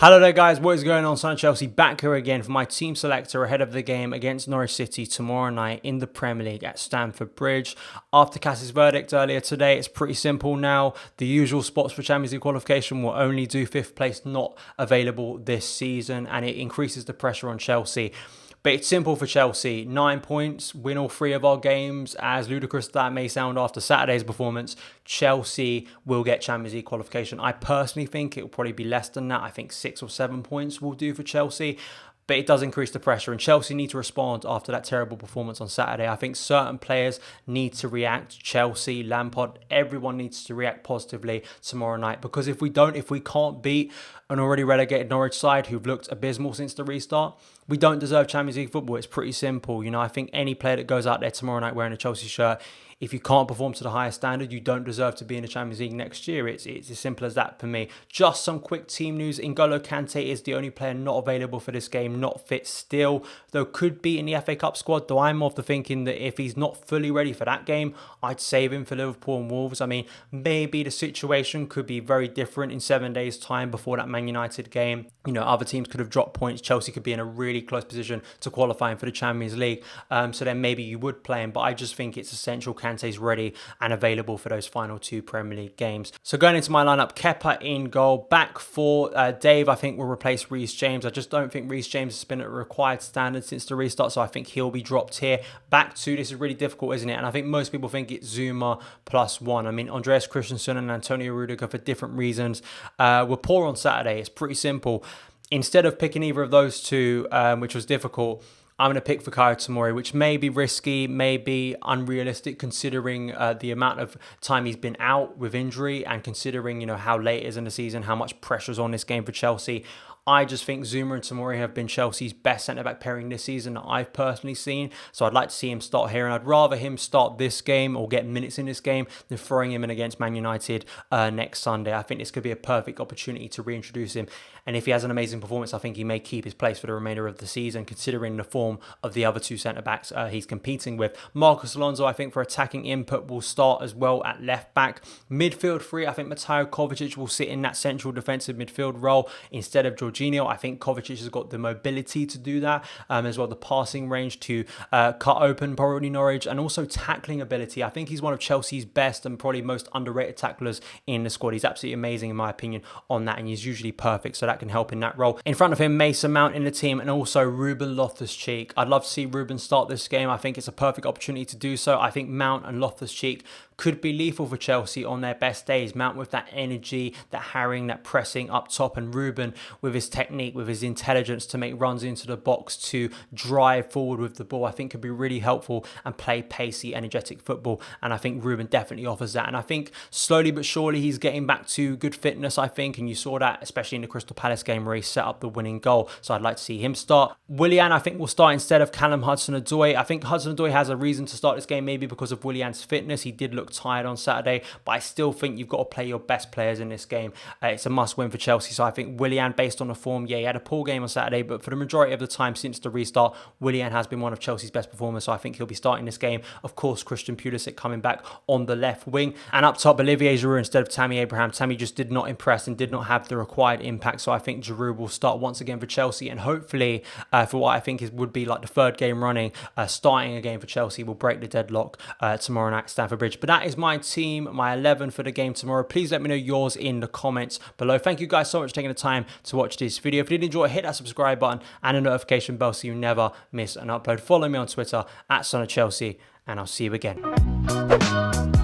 Hello there guys, what is going on? Son of Chelsea back here again for my team selector ahead of the game against Norwich City tomorrow night in the Premier League at Stamford Bridge. After Cass's verdict earlier today, it's pretty simple now. The usual spots for Champions League qualification will only do 5th place, not available this season, and it increases the pressure on Chelsea. But it's simple for Chelsea. 9 points, win all 3 of our games. As ludicrous as that may sound after Saturday's performance, Chelsea will get Champions League qualification. I personally think it will probably be less than that. I think 6 or 7 points will do for Chelsea. But it does increase the pressure, and Chelsea need to respond after that terrible performance on Saturday. I think certain players need to react. Chelsea, Lampard, everyone needs to react positively tomorrow night, because if we can't beat an already relegated Norwich side who've looked abysmal since the restart, we don't deserve Champions League football. It's pretty simple. You know, I think any player that goes out there tomorrow night wearing a Chelsea shirt, if you can't perform to the highest standard, you don't deserve to be in the Champions League next year. It's as simple as that for me. Just some quick team news. N'Golo Kante is the only player not available for this game, not fit still, though could be in the FA Cup squad, though I'm of the thinking that if he's not fully ready for that game, I'd save him for Liverpool and Wolves. I mean, maybe the situation could be very different in 7 days' time before that Man United game. You know, other teams could have dropped points. Chelsea could be in a really close position to qualifying for the Champions League. So then maybe you would play him, but I just think it's essential Kante's ready and available for those final 2 Premier League games. So going into my lineup, Kepa in goal. Back for Dave, I think, will replace Reece James. I just don't think Reece James has been at a required standard since the restart, so I think he'll be dropped here. Back 2, this is really difficult, isn't it? And I think most people think it's Zuma +1. I mean, Andreas Christensen and Antonio Rudiger, for different reasons, were poor on Saturday. It's pretty simple. Instead of picking either of those two, which was difficult, I'm going to pick Fikayo Tomori, which may be risky, may be unrealistic considering the amount of time he's been out with injury, and considering, you know, how late it is in the season, how much pressure's on this game for Chelsea. I just think Zuma and Tomori have been Chelsea's best centre-back pairing this season that I've personally seen. So I'd like to see him start here, and I'd rather him start this game or get minutes in this game than throwing him in against Man United next Sunday. I think this could be a perfect opportunity to reintroduce him. And if he has an amazing performance, I think he may keep his place for the remainder of the season, considering the form of the other 2 centre-backs he's competing with. Marcos Alonso, I think, for attacking input, will start as well at left-back. Midfield 3, I think Mateo Kovacic will sit in that central defensive midfield role instead of Jorginho. I think Kovacic has got the mobility to do that, as well the passing range to cut open probably Norwich, and also tackling ability. I think he's one of Chelsea's best and probably most underrated tacklers in the squad. He's absolutely amazing in my opinion on that, and he's usually perfect, so that can help in that role. In front of him, Mason Mount in the team, and also Ruben Loftus-Cheek. I'd love to see Ruben start this game. I think it's a perfect opportunity to do so. I think Mount and Loftus-Cheek could be lethal for Chelsea on their best days. Mount with that energy, that harrying, that pressing up top, and Ruben with his technique, with his intelligence to make runs into the box, to drive forward with the ball, I think could be really helpful and play pacey, energetic football. And I think Ruben definitely offers that. And I think slowly but surely he's getting back to good fitness, I think. And you saw that especially in the Crystal Palace game where he set up the winning goal. So I'd like to see him start. Willian, I think, will start instead of Callum Hudson-ODOI. I think Hudson-ODOI has a reason to start this game, maybe because of Willian's fitness. He did look tired on Saturday, but I still think you've got to play your best players in this game. It's a must-win for Chelsea. So I think Willian, based on the form, yeah, he had a poor game on Saturday, but for the majority of the time since the restart, Willian has been one of Chelsea's best performers, so I think he'll be starting this game. Of course, Christian Pulisic coming back on the left wing, and up top, Olivier Giroud instead of Tammy Abraham. Tammy just did not impress and did not have the required impact, so I think Giroud will start once again for Chelsea, and hopefully, for what I think would be like the 3rd game running, starting a game for Chelsea will break the deadlock tomorrow night at Stamford Bridge. But that is my team, my 11 for the game tomorrow. Please let me know yours in the comments below. Thank you guys so much for taking the time to watch this video. If you did enjoy it, hit that subscribe button and a notification bell so you never miss an upload. Follow me on Twitter @SonofChelsea, and I'll see you again.